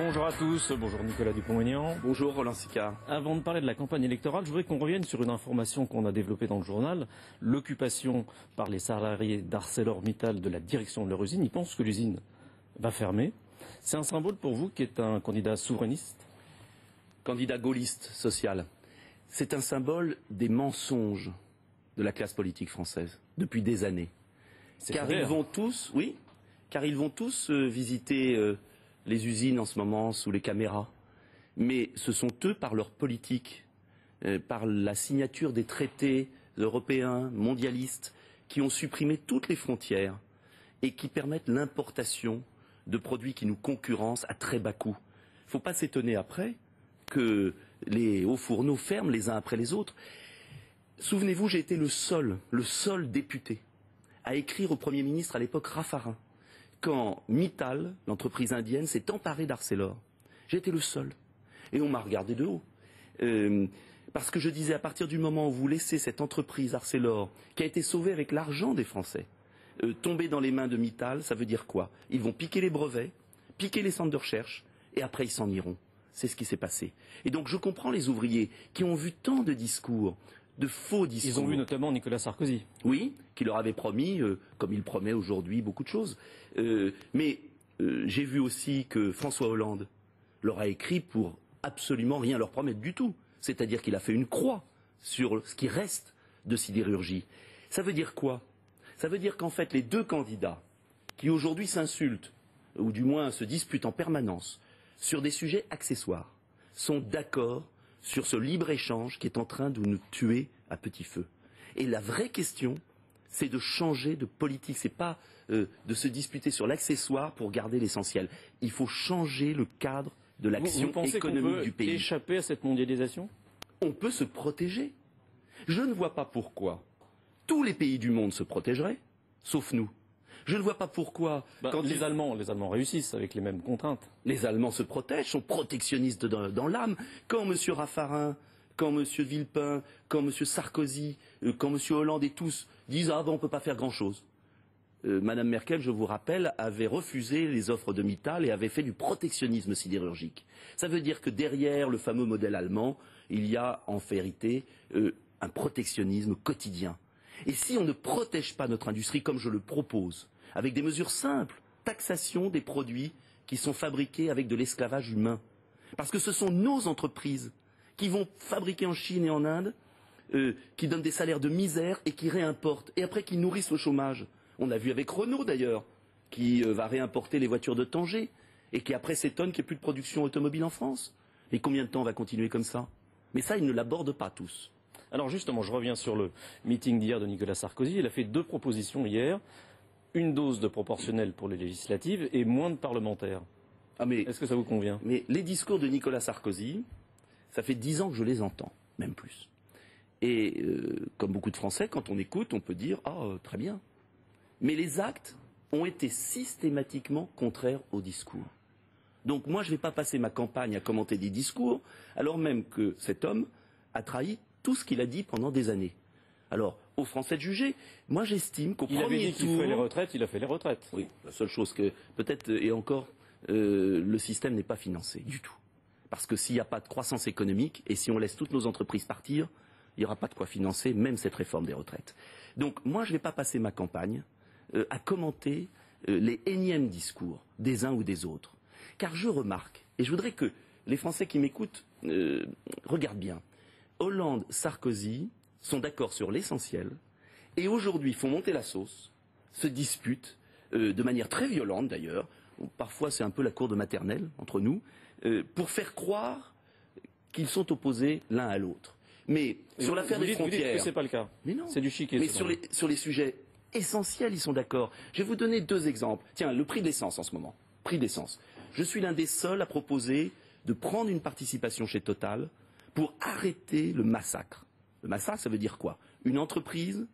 Bonjour à tous, bonjour Nicolas Dupont-Aignan. Bonjour Roland Sicard. Avant de parler de la campagne électorale, je voudrais qu'on revienne sur une information qu'on a développée dans le journal. L'occupation par les salariés d'ArcelorMittal de la direction de leur usine. Ils pensent que l'usine va fermer. C'est un symbole pour vous qui est un candidat souverainiste? Candidat gaulliste social. C'est un symbole des mensonges de la classe politique française depuis des années. Car ils vont tous, visiter les usines en ce moment sous les caméras. Mais ce sont eux, par leur politique, par la signature des traités européens, mondialistes, qui ont supprimé toutes les frontières et qui permettent l'importation de produits qui nous concurrencent à très bas coût. Il ne faut pas s'étonner après que les hauts fourneaux ferment les uns après les autres. Souvenez-vous, j'ai été le seul député à écrire au Premier ministre à l'époque Raffarin, quand Mittal, l'entreprise indienne, s'est emparée d'Arcelor. J'ai été le seul. Et on m'a regardé de haut. Parce que je disais, à partir du moment où vous laissez cette entreprise Arcelor, qui a été sauvée avec l'argent des Français, tomber dans les mains de Mittal, ça veut dire quoi? Ils vont piquer les brevets, piquer les centres de recherche, et après ils s'en iront. C'est ce qui s'est passé. Et donc je comprends les ouvriers qui ont vu tant de discours, de faux discours. Ils ont vu notamment Nicolas Sarkozy. Oui, qui leur avait promis, comme il promet aujourd'hui, beaucoup de choses. Mais j'ai vu aussi que François Hollande leur a écrit pour absolument rien leur promettre du tout. C'est-à-dire qu'il a fait une croix sur ce qui reste de sidérurgie. Ça veut dire quoi? Ça veut dire qu'en fait, les deux candidats qui aujourd'hui s'insultent, ou du moins se disputent en permanence, sur des sujets accessoires, sont d'accord sur ce libre-échange qui est en train de nous tuer à petit feu. Et la vraie question, c'est de changer de politique. C'est pas de se disputer sur l'accessoire pour garder l'essentiel. Il faut changer le cadre de l'action économique du pays. Vous pensez qu'on peut échapper à cette mondialisation? On peut se protéger. Je ne vois pas pourquoi tous les pays du monde se protégeraient, sauf nous. Je ne vois pas pourquoi... Les Allemands réussissent avec les mêmes contraintes. Les Allemands se protègent, sont protectionnistes dans l'âme. Quand M. Raffarin, quand M. Villepin, quand M. Sarkozy, quand M. Hollande et tous disent « Ah ben on ne peut pas faire grand-chose ». Madame Merkel, je vous rappelle, avait refusé les offres de Mittal et avait fait du protectionnisme sidérurgique. Ça veut dire que derrière le fameux modèle allemand, il y a en vérité un protectionnisme quotidien. Et si on ne protège pas notre industrie comme je le propose, avec des mesures simples, taxation des produits qui sont fabriqués avec de l'esclavage humain, parce que ce sont nos entreprises qui vont fabriquer en Chine et en Inde, qui donnent des salaires de misère et qui réimportent, et après qui nourrissent le chômage. On a vu avec Renault d'ailleurs, qui va réimporter les voitures de Tanger, et qui après s'étonne qu'il n'y ait plus de production automobile en France. Et combien de temps on va continuer comme ça? Mais ça, ils ne l'abordent pas tous. Alors justement, je reviens sur le meeting d'hier de Nicolas Sarkozy. Il a fait deux propositions hier. Une dose de proportionnelle pour les législatives et moins de parlementaires. Est-ce que ça vous convient? Mais les discours de Nicolas Sarkozy, ça fait 10 ans que je les entends, même plus. Et comme beaucoup de Français, quand on écoute, on peut dire « Ah, très bien ». Mais les actes ont été systématiquement contraires aux discours. Donc moi, je ne vais pas passer ma campagne à commenter des discours, alors même que cet homme a trahi tout ce qu'il a dit pendant des années. Alors, aux Français de juger, moi j'estime qu'au premier tour... Il avait dit qu'il ferait les retraites, il a fait les retraites. Oui, la seule chose que, peut-être, et encore, le système n'est pas financé du tout. Parce que s'il n'y a pas de croissance économique, et si on laisse toutes nos entreprises partir, il n'y aura pas de quoi financer même cette réforme des retraites. Donc moi je ne vais pas passer ma campagne à commenter les énièmes discours des uns ou des autres. Car je remarque, et je voudrais que les Français qui m'écoutent regardent bien, Hollande, Sarkozy sont d'accord sur l'essentiel et aujourd'hui font monter la sauce, se disputent de manière très violente d'ailleurs, parfois c'est un peu la cour de maternelle entre nous, pour faire croire qu'ils sont opposés l'un à l'autre. Mais sur l'affaire des frontières... Vous dites que c'est pas le cas. Mais non. C'est du chiquet. Mais sur les sujets essentiels, ils sont d'accord. Je vais vous donner deux exemples. Tiens, le prix de l'essence en ce moment. Prix de l'essence. Je suis l'un des seuls à proposer de prendre une participation chez Total pour arrêter le massacre. Le massacre, ça veut dire quoi? Une entreprise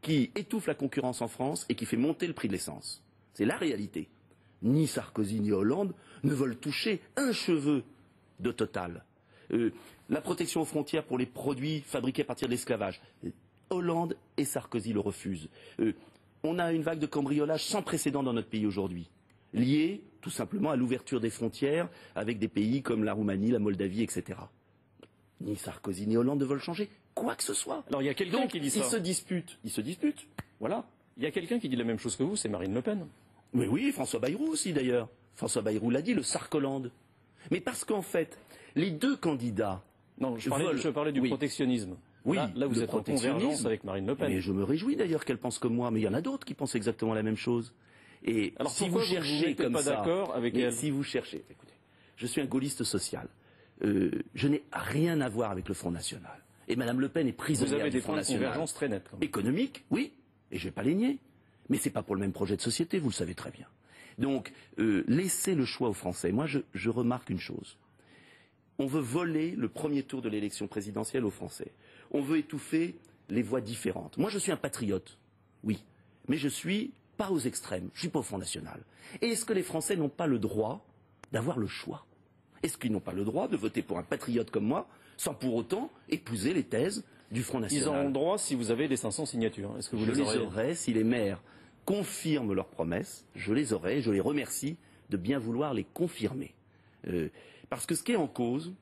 qui étouffe la concurrence en France et qui fait monter le prix de l'essence. C'est la réalité. Ni Sarkozy ni Hollande ne veulent toucher un cheveu de Total. La protection aux frontières pour les produits fabriqués à partir de l'esclavage. Hollande et Sarkozy le refusent. On a une vague de cambriolage sans précédent dans notre pays aujourd'hui. liées tout simplement à l'ouverture des frontières avec des pays comme la Roumanie, la Moldavie, etc. Ni Sarkozy ni Hollande ne veulent changer quoi que ce soit. Alors il y a quelqu'un qui dit ça. Ils se disputent, voilà. Il y a quelqu'un qui dit la même chose que vous, c'est Marine Le Pen. Mais oui, François Bayrou aussi d'ailleurs. François Bayrou l'a dit, le Sarkoland. Mais parce qu'en fait, les deux candidats... Non, je parlais du protectionnisme. Oui, là vous êtes en convergence avec Marine Le Pen. Mais je me réjouis d'ailleurs qu'elle pense comme moi, mais il y en a d'autres qui pensent exactement la même chose. Et alors si pourquoi vous cherchez n'êtes comme pas ça, d'accord avec elle? Si vous cherchez, écoutez, je suis un gaulliste social. Je n'ai rien à voir avec le Front National. Et Madame Le Pen est prisonnière du Front National. Vous avez des points de convergence très nets. Quand même. Économique, oui, et je ne vais pas les nier. Mais ce n'est pas pour le même projet de société, vous le savez très bien. Donc, laissez le choix aux Français. Moi, je remarque une chose. On veut voler le premier tour de l'élection présidentielle aux Français. On veut étouffer les voix différentes. Moi, je suis un patriote, oui, mais je suis pas aux extrêmes, je suis pas au Front National. Et est-ce que les Français n'ont pas le droit d'avoir le choix? Est-ce qu'ils n'ont pas le droit de voter pour un patriote comme moi, sans pour autant épouser les thèses du Front National? Ils en ont le droit si vous avez les 500 signatures. Est-ce que vous les aurais si les maires confirment leurs promesses, je les aurai, je les remercie de bien vouloir les confirmer. Parce que ce qui est en cause,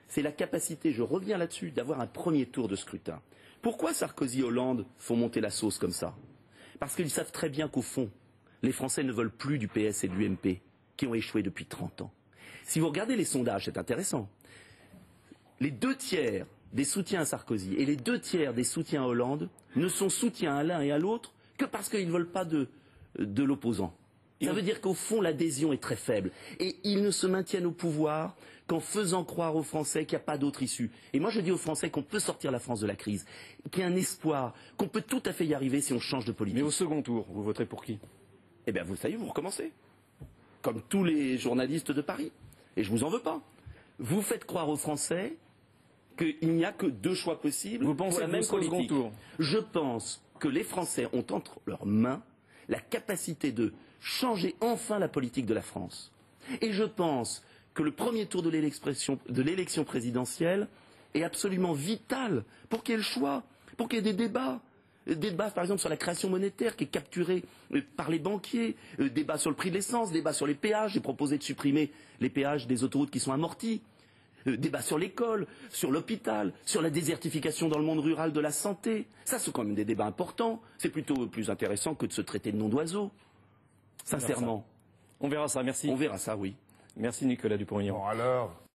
c'est la capacité, je reviens là-dessus, d'avoir un premier tour de scrutin. Pourquoi Sarkozy et Hollande font monter la sauce comme ça? Parce qu'ils savent très bien qu'au fond, les Français ne veulent plus du PS et de l'UMP, qui ont échoué depuis 30 ans. Si vous regardez les sondages, c'est intéressant. Les 2/3 des soutiens à Sarkozy et les 2/3 des soutiens à Hollande ne sont soutiens à l'un et à l'autre que parce qu'ils ne veulent pas de l'opposant. Ça veut dire qu'au fond, l'adhésion est très faible. Et ils ne se maintiennent au pouvoir qu'en faisant croire aux Français qu'il n'y a pas d'autre issue. Et moi, je dis aux Français qu'on peut sortir la France de la crise, qu'il y a un espoir, qu'on peut tout à fait y arriver si on change de politique. Mais au second tour, vous voterez pour qui? Eh bien, vous savez, vous recommencez. Comme tous les journalistes de Paris. Et je vous en veux pas. Vous faites croire aux Français qu'il n'y a que deux choix possibles pour la même politique. Je pense que les Français ont entre leurs mains la capacité de changer enfin la politique de la France. Et je pense que le premier tour de l'élection présidentielle est absolument vital pour qu'il y ait le choix, pour qu'il y ait des débats. Débat par exemple sur la création monétaire qui est capturée par les banquiers, débat sur le prix de l'essence, débat sur les péages, j'ai proposé de supprimer les péages des autoroutes qui sont amortis, débat sur l'école, sur l'hôpital, sur la désertification dans le monde rural de la santé. Ça, c'est quand même des débats importants. C'est plutôt plus intéressant que de se traiter de nom d'oiseau. Sincèrement. On verra ça, merci. On verra ça, oui. Merci Nicolas Dupont-Aignan. Bon alors